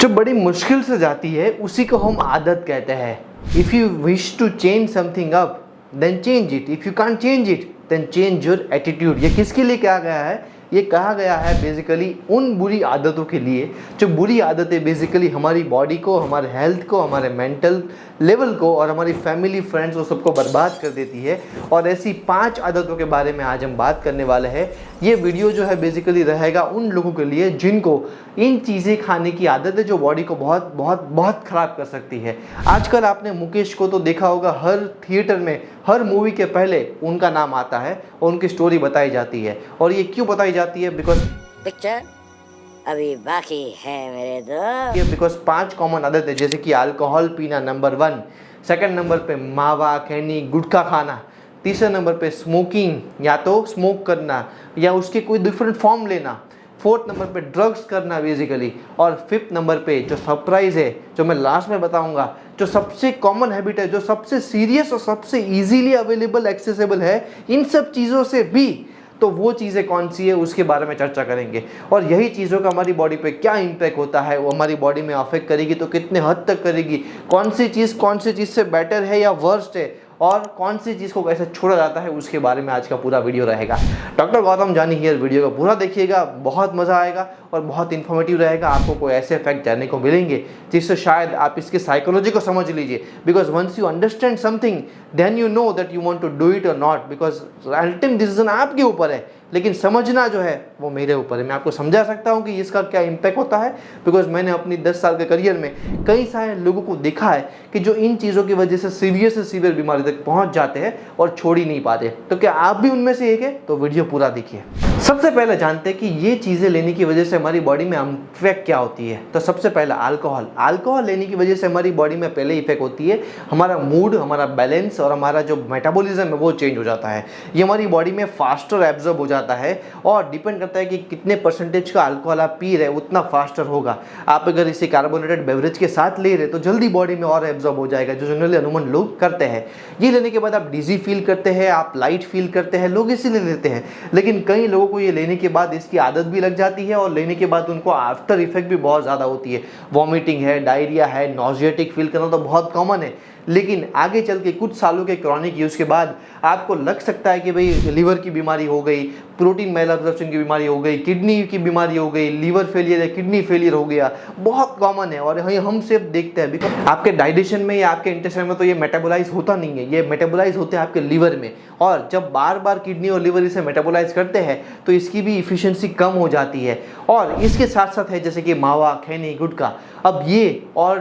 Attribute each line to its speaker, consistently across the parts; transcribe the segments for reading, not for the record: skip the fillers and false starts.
Speaker 1: जो बड़ी मुश्किल से जाती है उसी को हम आदत कहते हैं। If you wish to change something up then change it, if you can't change it then change your attitude. ये किसके लिए कहा गया है? ये कहा गया है बेसिकली उन बुरी आदतों के लिए जो बुरी आदतें बेसिकली हमारी बॉडी को, हमारे हेल्थ को, हमारे मेंटल लेवल को और हमारी फैमिली फ्रेंड्स को सबको बर्बाद कर देती है। और ऐसी 5 आदतों के बारे में आज हम बात करने वाले हैं। ये वीडियो जो है बेसिकली रहेगा उन लोगों के लिए जिनको इन चीज़ें खाने की आदत है जो बॉडी को बहुत बहुत बहुत ख़राब कर सकती है। आजकल आपने मुकेश को तो देखा होगा, हर थिएटर में हर मूवी के पहले उनका नाम आता है और उनकी स्टोरी बताई जाती है। और ये क्यों बताई जाती है? बिकॉज
Speaker 2: पिक्चर अभी बाकी है मेरे दोस्त।
Speaker 1: बिकॉज 5 कॉमन आदत है, जैसे कि अल्कोहल पीना नंबर 1, सेकंड नंबर पे मावा खैनी गुटखा खाना, तीसरे नंबर पे स्मोकिंग या तो स्मोक करना या उसके कोई डिफरेंट फॉर्म लेना, फोर्थ नंबर पे ड्रग्स करना बेसिकली, और फिफ्थ नंबर पे जो सरप्राइज है जो मैं लास्ट में बताऊंगा, जो सबसे कॉमन हैबिट है, जो सबसे सीरियस और सबसे इजीली अवेलेबल एक्सेसिबल है इन सब चीज़ों से भी, तो वो चीज़ें कौन सी है उसके बारे में चर्चा करेंगे। और यही चीज़ों का हमारी बॉडी पे क्या इम्पैक्ट होता है, वो हमारी बॉडी में अफेक्ट करेगी तो कितने हद तक करेगी, कौन सी चीज़ से बेटर है या वर्स्ट है, और कौन सी चीज़ को कैसे छोड़ा जाता है उसके बारे में आज का पूरा वीडियो रहेगा। डॉक्टर गौतम जानी हियर, वीडियो को पूरा देखिएगा, बहुत मज़ा आएगा और बहुत इन्फॉर्मेटिव रहेगा। आपको कोई ऐसे इफेक्ट जानने को मिलेंगे जिससे शायद आप इसकी साइकोलॉजी को समझ लीजिए। Because once you understand something then you know that you want to do it और नॉट, बिकॉज अल्टीमेट डिसीजन आपके ऊपर है, लेकिन समझना जो है वो मेरे ऊपर है। मैं आपको समझा सकता हूँ कि इसका क्या इम्पैक्ट होता है, बिकॉज मैंने अपनी 10 साल के करियर में कई सारे लोगों को देखा है कि जो इन चीज़ों की वजह से सीवियर बीमारी तक पहुँच जाते हैं और छोड़ ही नहीं पाते। तो क्या आप भी उनमें से एक है? तो वीडियो पूरा देखिए। सबसे पहले जानते हैं कि ये चीज़ें लेने की वजह से हमारी बॉडी में इफेक्ट क्या होती है। तो सबसे पहला अल्कोहल लेने की वजह से हमारी बॉडी में पहले इफेक्ट होती है हमारा मूड, हमारा बैलेंस और हमारा जो मेटाबॉलिज्म है वो चेंज हो जाता है। ये हमारी बॉडी में फास्टर एब्जॉर्ब हो जाता है और डिपेंड करता है कि कितने परसेंटेज का अल्कोहल आप पी रहे उतना फास्टर होगा। आप अगर इसे कार्बोनेटेड बेवरेज के साथ ले रहे तो जल्दी बॉडी में और एब्जॉर्ब हो जाएगा, जो जनरली अनुमान लोग करते हैं। ये लेने के बाद आप डिजी फील करते हैं, आप लाइट फील करते हैं, लोग इसीलिए लेते हैं। लेकिन कई लोगों को ये लेने के बाद इसकी आदत भी लग जाती है और लेने के बाद उनको आफ्टर इफेक्ट भी बहुत ज़्यादा होती है। वॉमिटिंग है, डायरिया है, नॉजिएटिक फील करना तो बहुत कॉमन है। लेकिन आगे चल के कुछ सालों के क्रॉनिक यूज़ के बाद आपको लग सकता है कि भाई लिवर की बीमारी हो गई, प्रोटीन मेल एब्जॉर्प्शन की बीमारी हो गई, किडनी की बीमारी हो गई, लिवर फेलियर या किडनी फेलियर हो गया, बहुत कॉमन है। और हम सिर्फ देखते हैं बिकॉज आपके डाइजेशन में या आपके इंटेस्टाइन में तो ये मेटाबोलाइज होता नहीं है, ये मेटाबोलाइज होते हैं आपके लिवर में। और जब बार बार किडनी और लिवर इसे मेटाबोलाइज करते हैं तो इसकी भी इफिशियंसी कम हो जाती है। और इसके साथ साथ है जैसे कि मावा खैनी गुटखा, अब ये और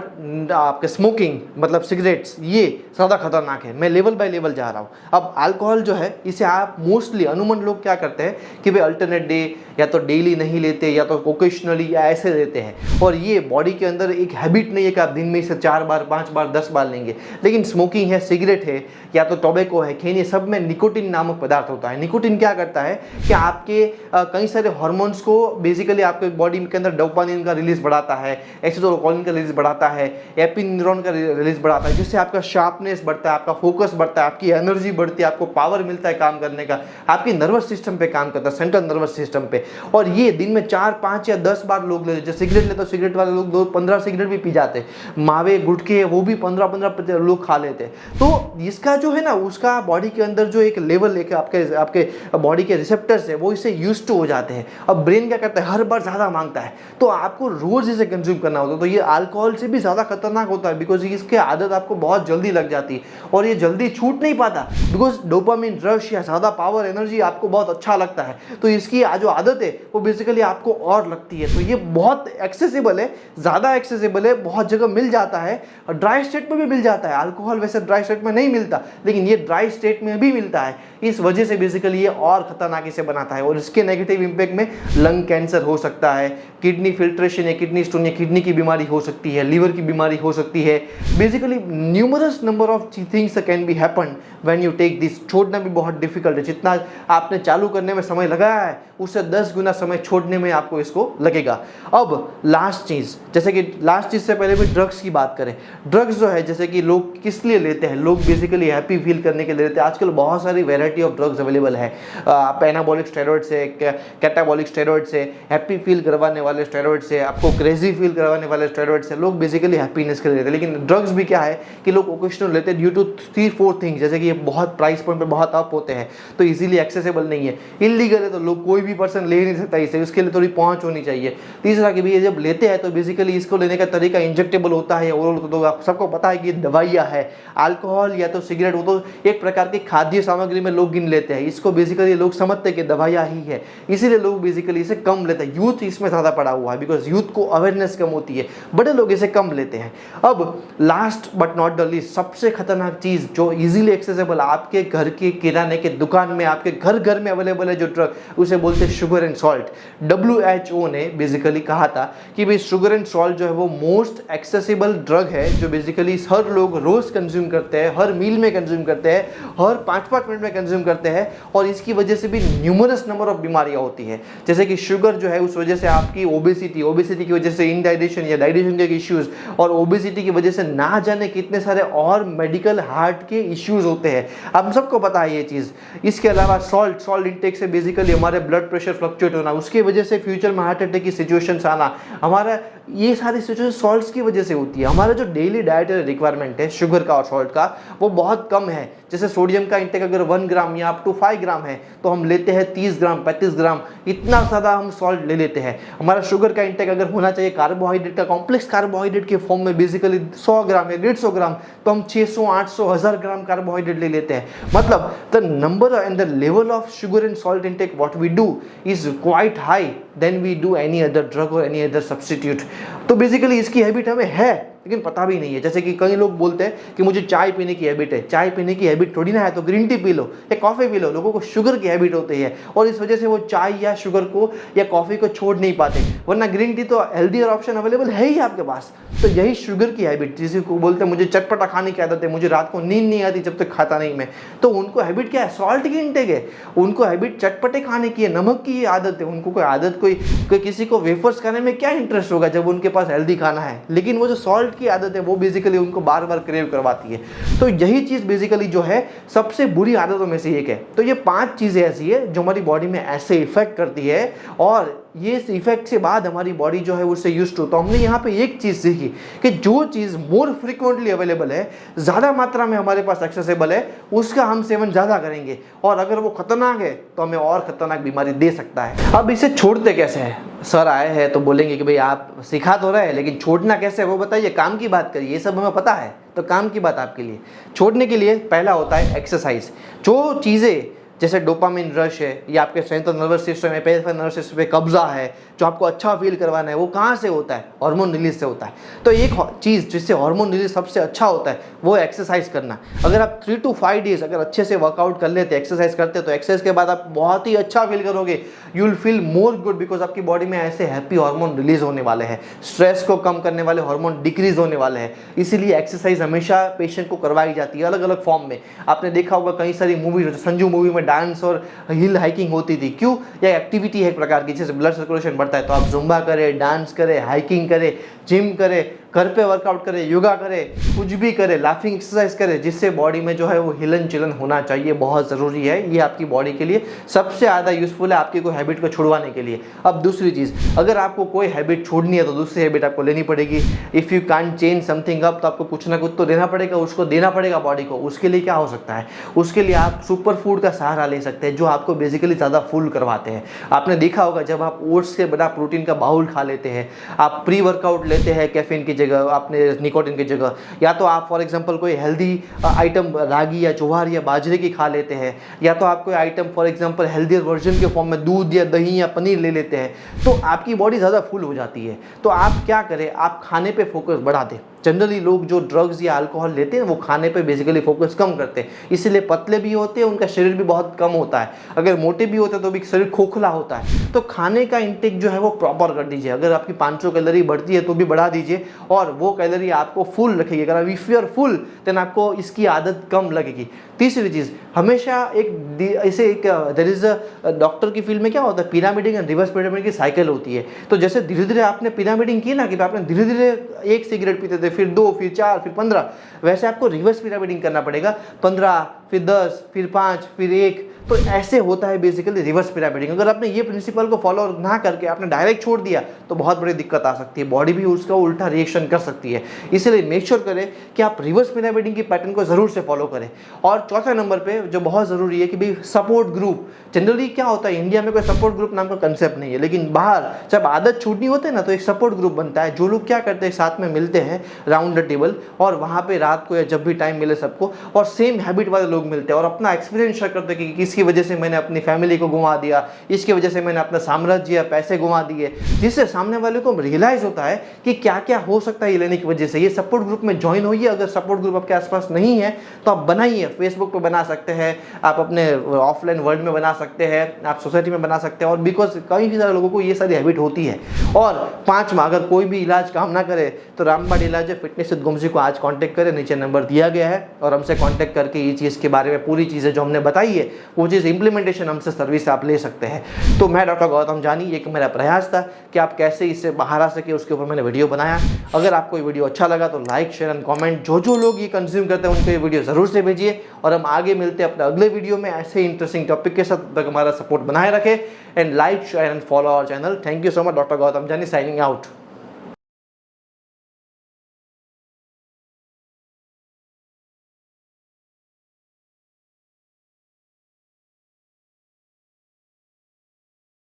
Speaker 1: आपके स्मोकिंग मतलब सिगरेट्स, ये ज़्यादा खतरनाक है। मैं लेवल बाय लेवल जा रहा हूँ। अब अल्कोहल जो है इसे आप मोस्टली अनुमान लोग क्या करते हैं कि भाई अल्टरनेट डे या तो डेली नहीं लेते या तो ओकेशनली या ऐसे लेते हैं। और ये बॉडी के अंदर एक हैबिट नहीं है कि आप दिन में इसे 4 बार 5 बार 10 बार लेंगे। लेकिन स्मोकिंग है, सिगरेट है या तो टोबैको है, खैनी, सब में निकोटिन नामक पदार्थ होता है। निकोटिन क्या करता है कि आपके कई सारे हार्मोन्स को बेसिकली आपके बॉडी के अंदर डोपामिन का रिलीज बढ़ाता है, एसिटाइलकोलिन का रिलीज बढ़ाता है, एपिन्यूरॉन का रिलीज बढ़ाता है, जिससे आपका शार्पनेस बढ़ता है, आपका फोकस बढ़ता है, आपकी एनर्जी बढ़ती है, आपको पावर मिलता है काम करने का, आपकी नर्वस सिस्टम पे काम करता है, सेंट्रल नर्वस सिस्टम पे। और ये दिन में 4 5 या 10 बार लोग लेते। जो सिगरेट लेते सिगरेट वाले लोग 2-15 सिगरेट भी पी जाते, मावे गुटखे वो भी 15-15 लोग खा लेते। तो इसका जो है ना उसका बॉडी के अंदर जो एक लेवल लेके आपके बॉडी के रिसेप्टर्स है वो इससे यूज्ड टू हो जाते हैं। अब ब्रेन क्या करता है, हर बार ज़्यादा मांगता है, तो आपको रोज़ इसे कंज्यूम करना होता है। तो ये अल्कोहल से भी ज़्यादा खतरनाक होता है बिकॉज इसकी आदत आपको बहुत जल्दी लग जाती है और ये जल्दी छूट नहीं पाता बिकॉज डोपामिन रश या ज़्यादा पावर एनर्जी आपको बहुत अच्छा लगता है। तो इसकी जो आदत है वो बेसिकली आपको और लगती है। तो ये बहुत एक्सेसिबल है, ज़्यादा एक्सेसिबल है, बहुत जगह मिल जाता है, और ड्राई स्टेट में भी मिल जाता है। अल्कोहल वैसे ड्राई स्टेट में नहीं मिलता, लेकिन ये ड्राई स्टेट में भी मिलता है। इस वजह से बेसिकली ये और खतरनाक से बनाता है और इसके नेगेटिव इम्पैक्ट में लंग कैंसर हो सकता है, किडनी फिल्ट्रेशन या किडनी स्टोन या किडनी की बीमारी हो सकती है, लिवर की बीमारी हो सकती है। Basically numerous number of things can be happen when you take this. छोड़ना भी बहुत डिफिकल्ट है। जितना आपने चालू करने में समय लगाया है उससे 10 गुना समय छोड़ने में आपको इसको लगेगा। अब लास्ट चीज़, जैसे कि लास्ट चीज़ से पहले भी ड्रग्स की बात करें। ड्रग्स जो है जैसे कि लोग किस लिए लेते हैं, लोग बेसिकली हैप्पी फील करने के लिए लेते हैं। आजकल बहुत सारी वैरायटी ऑफ ड्रग्स अवेलेबल है। आप एनाबॉलिक स्टेरॉइड स्टेरॉइड्स है, कैटाबॉलिक स्टेरॉइड्स है, हैप्पी फील करवाने वाले स्टेरॉइड्स है, आपको क्रेजी फील करवाने वाले स्टेरॉइड्स है। लोग बेसिकली हैप्पीनेस के लिए लेते हैं, लेकिन ड्रग्स भी क्या है कि लोग ओकेशनल लेते हैं ड्यू टू 3-4 थिंग्स, जैसे कि ये बहुत प्राइस पॉइंट पे बहुत अप होते हैं तो इजीली एक्सेसिबल नहीं है, इलीगल है तो लोग कोई भी पर्सन ले नहीं सकता इसे, उसके लिए थोड़ी पहुंच होनी चाहिए। तीसरा कि भैया जब लेते हैं तो बेसिकली इसको लेने का तरीका इंजेक्टेबल होता है या ओरल, तो आप सबको पता है कि दवाइयाँ है। अल्कोहल या तो सिगरेट वो तो एक प्रकार की खाद्य सामग्री में लोग गिन लेते हैं, इसको बेसिकली लोग समझते हैं कि दवाइयाँ ही है, इसीलिए लोग बेसिकली इसे कम लेते हैं। यूथ इसमें ज़्यादा पड़ा हुआ है बिकॉज यूथ को अवेयरनेस कम होती है, बड़े लोग इसे कम लेते हैं। अब last but not the least सबसे खतरनाक चीज़ जो इजीली एक्सेसिबल आपके घर के किराने के दुकान में, आपके घर घर में अवेलेबल है जो ड्रग, उसे बोलते हैं शुगर एंड सॉल्ट। WHO ने बेसिकली कहा था कि भाई शुगर एंड सॉल्ट जो है वो मोस्ट एक्सेसिबल ड्रग है जो बेसिकली हर लोग रोज कंज्यूम करते हैं, हर मील में कंज्यूम करते हैं, हर 5-5 मिनट में कंज्यूम करते हैं, और इसकी वजह से भी न्यूमरस नंबर ऑफ बीमारियां होती है। जैसे कि शुगर जो है उस वजह से आपकी ओबेसिटी की वजह से इनडाइजेशन या डाइजेशन के इश्यूज, और ओबेसिटी की वजह से ना जाने कितने सारे और मेडिकल हार्ट के इश्यूज होते हैं, आप सबको पता है ये चीज़। इसके अलावा सॉल्ट इंटेक से बेसिकली हमारे ब्लड प्रेशर फ्लक्चुएट होना, उसकी वजह से फ्यूचर में हार्ट अटैक की सिचुएशंस आना, हमारा ये सारी सिचुएशन सॉल्ट्स की वजह से होती है। हमारा जो डेली डाइटरी रिक्वायरमेंट है शुगर का और सॉल्ट का वो बहुत कम है। जैसे सोडियम का इंटेक अगर 1 ग्राम या अप टू 5 ग्राम है तो हम लेते हैं 30 ग्राम 35 ग्राम, इतना ज़्यादा हम सॉल्ट ले लेते हैं। हमारा शुगर का इंटेक अगर होना चाहिए कार्बोहाइड्रेट का, कॉम्प्लेक्स कार्बोहाइड्रेट के फॉर्म में बेसिकली 100 ग्राम या 150 ग्राम, तो हम 600 800 1000 ग्राम कार्बोहाइड्रेट ले लेते हैं। मतलब the number and the level of sugar and salt intake what we do is quite high then we do any other drug और एनी अदर सब्स्टिट्यूट। तो बेसिकली इसकी हैबिट हमें है लेकिन पता भी नहीं है। जैसे कि कई लोग बोलते हैं कि मुझे चाय पीने की हैबिट है, चाय पीने की हैबिट थोड़ी ना है तो ग्रीन टी पी लो या कॉफ़ी पी लो। लोगों को शुगर की हैबिट होती है और इस वजह से वो चाय या शुगर को या कॉफ़ी को छोड़ नहीं पाते, वरना ग्रीन टी तो हेल्दियर ऑप्शन अवेलेबल है ही आपके पास। तो यही शुगर की हैबिट, जिसे को बोलते हैं मुझे चटपटा खाने की आदत है, मुझे रात को नींद नहीं आती जब तक खाता नहीं मैं, तो उनको हैबिट क्या है, सॉल्ट की इंटेक है। उनको हैबिट चटपटे खाने की है, नमक की आदत है। उनको कोई आदत कोई किसी को वेफर्स खाने में क्या इंटरेस्ट होगा जब उनके पास हेल्दी खाना है, लेकिन वो जो सॉल्ट की आदत है वो बेसिकली उनको बार बार क्रेव करवाती है। तो यही चीज़ बेसिकली जो है सबसे बुरी आदतों में से एक है। तो ये 5 चीज़ें ऐसी है जो हमारी बॉडी में ऐसे इफेक्ट करती है और ये इफेक्ट से बाद हमारी बॉडी जो है उससे यूज्ड टू। तो हमने यहाँ पे एक चीज़ सीखी कि जो चीज़ मोर फ्रिक्वेंटली अवेलेबल है, ज़्यादा मात्रा में हमारे पास एक्सेसिबल है, उसका हम सेवन ज़्यादा करेंगे और अगर वो खतरनाक है तो हमें और खतरनाक बीमारी दे सकता है। अब इसे छोड़ते कैसे हैं? सर आए हैं तो बोलेंगे कि भाई आप सिखा तो रहे हैं लेकिन छोड़ना कैसे है वो बताइए, काम की बात करिए, ये सब हमें पता है। तो काम की बात आपके लिए छोड़ने के लिए पहला होता है एक्सरसाइज। जो चीज़ें जैसे डोपामिन रश है या आपके सेंट्रल नर्वस सिस्टम है, पेरिफेरल नर्वस सिस्टम पे कब्जा है, जो आपको अच्छा फील करवाना है, वो कहाँ से होता है? हार्मोन रिलीज से होता है। तो एक चीज़ जिससे हार्मोन रिलीज सबसे अच्छा होता है वो एक्सरसाइज करना। अगर आप 3 to 5 डेज अगर अच्छे से वर्कआउट कर लेते, एक्सरसाइज करते, तो एक्सरसाइज के बाद आप बहुत ही अच्छा फील करोगे। You will feel more good because आपकी बॉडी में ऐसे हैप्पी हार्मोन रिलीज होने वाले हैं, स्ट्रेस को कम करने वाले हार्मोन डिक्रीज होने वाले हैं। इसीलिए एक्सरसाइज हमेशा पेशेंट को करवाई जाती है अलग अलग फॉर्म में। आपने देखा होगा कई सारी मूवी, संजू मूवी में डांस और हिल हाइकिंग होती थी, क्यों? यह एक्टिविटी है एक प्रकार की, जैसे ब्लड सर्कुलेशन बढ़ता है तो आप जुम्बा करें, डांस करें, हाइकिंग करें, जिम करें, घर पे वर्कआउट करें, योगा करें, कुछ भी करें, लाफिंग एक्सरसाइज करें, जिससे बॉडी में जो है वो हिलन चिलन होना चाहिए, बहुत ज़रूरी है। ये आपकी बॉडी के लिए सबसे ज़्यादा यूजफुल है, आपकी कोई हैबिट को छुड़वाने के लिए। अब दूसरी चीज़, अगर आपको कोई हैबिट छोड़नी है तो दूसरी हैबिट आपको लेनी पड़ेगी। If you can change something up, तो आपको कुछ ना कुछ तो देना पड़ेगा, उसको देना पड़ेगा बॉडी को। उसके लिए क्या हो सकता है? उसके लिए आप सुपर फूड का सहारा ले सकते हैं जो आपको बेसिकली ज़्यादा फुल करवाते हैं। आपने देखा होगा जब आप ओट्स के बड़ा प्रोटीन का बाउल खा लेते हैं, आप प्री वर्कआउट लेते हैं कैफीन की जगह, आपने निकोटिन की जगह, या तो आप फॉर एग्जांपल कोई हेल्दी आइटम रागी या ज्वार या बाजरे की खा लेते हैं, या तो आप कोई item for example healthier version के फॉर्म में दूध या दही या पनीर ले लेते हैं, तो आपकी बॉडी ज़्यादा फुल हो जाती है। तो आप क्या करें, आप खाने पे फोकस बढ़ा दें। जनरली लोग जो ड्रग्स या अल्कोहल लेते हैं वो खाने पे बेसिकली फोकस कम करते हैं, इसलिए पतले भी होते हैं, उनका शरीर भी बहुत कम होता है। अगर मोटे भी होते हैं तो भी शरीर खोखला होता है। तो खाने का इंटेक जो है वो प्रॉपर कर दीजिए। अगर आपकी 500 कैलोरी बढ़ती है तो भी बढ़ा दीजिए और वो कैलोरी आपको फुल रखेगी। अगर if you are full then आपको इसकी आदत कम लगेगी। तीसरी चीज़, हमेशा एक देयर इज अ डॉक्टर की फील्ड में क्या होता है, पिरामिडिंग एंड रिवर्स पिरामिड की साइकिल होती है। तो जैसे धीरे धीरे आपने पिरामिडिंग की ना, कि आपने धीरे धीरे 1 सिगरेट पीते थे, फिर 2, फिर 4, फिर 15, वैसे आपको रिवर्स पिरामिडिंग करना पड़ेगा। 15, फिर 10, फिर 5, फिर 1। तो ऐसे होता है बेसिकली रिवर्स पिरामिडिंग। अगर आपने ये प्रिंसिपल को फॉलो ना करके आपने डायरेक्ट छोड़ दिया तो बहुत बड़ी दिक्कत आ सकती है, बॉडी भी उसका उल्टा रिएक्शन कर सकती है। इसलिए मेक श्योर करें कि आप रिवर्स पिरामिडिंग की पैटर्न को ज़रूर से फॉलो करें। और चौथे नंबर पे जो बहुत ज़रूरी है कि भाई सपोर्ट ग्रुप। जनरली क्या होता है, इंडिया में कोई सपोर्ट ग्रुप नाम का कंसेप्ट नहीं है, लेकिन बाहर जब आदत छूटनी होती है ना तो एक सपोर्ट ग्रुप बनता है। जो लोग क्या करते हैं, साथ में मिलते हैं राउंड द टेबल, और वहाँ पे रात को या जब भी टाइम मिले सबको, और सेम हैबिट वाले लोग मिलते हैं और अपना एक्सपीरियंस शेयर करते हैं कि किसकी वजह से मैंने अपनी फैमिली को घुमा दिया, इसकी वजह से मैंने अपना साम्राज्य या पैसे घुमा दिए, जिससे सामने वाले को रियलाइज होता है कि क्या क्या हो सकता है ये लेने की वजह से। ये सपोर्ट ग्रुप में ज्वाइन होइए। अगर सपोर्ट ग्रुप आपके आसपास नहीं है तो आप बनाइए। फेसबुक पे बना सकते हैं, आप अपने ऑफलाइन वर्ल्ड में बना सकते हैं, आप सोसाइटी में बना सकते हैं, और बिकॉज कई सारे लोगों को ये सारी हैबिट होती है। और पांचवा, अगर कोई भी इलाज काम ना करे तो रामबाण इलाज है फिटनेस विद गोमजी को आज कांटेक्ट करें, नीचे नंबर दिया गया है, और हमसे कांटेक्ट करके ये चीज़ के बारे में पूरी चीज़ें जो हमने बताई है वो चीज़ इंप्लीमेंटेशन हमसे सर्विस आप ले सकते हैं। तो मैं डॉक्टर गौतम जानी, एक मेरा प्रयास था कि आप कैसे इससे बाहर आ सके, उसके ऊपर मैंने वीडियो बनाया। अगर आपको ये वीडियो अच्छा लगा तो लाइक शेयर एंड कमेंट, जो लोग ये कंज्यूम करते हैं उनको ये वीडियो ज़रूर से भेजिए, और हम आगे मिलते हैं अपने अगले वीडियो में ऐसे इंटरेस्टिंग टॉपिक के साथ। तब तक हमारा सपोर्ट बनाए रखें and like share and follow our channel. Thank you so much. Doctor Gautam Jani signing out.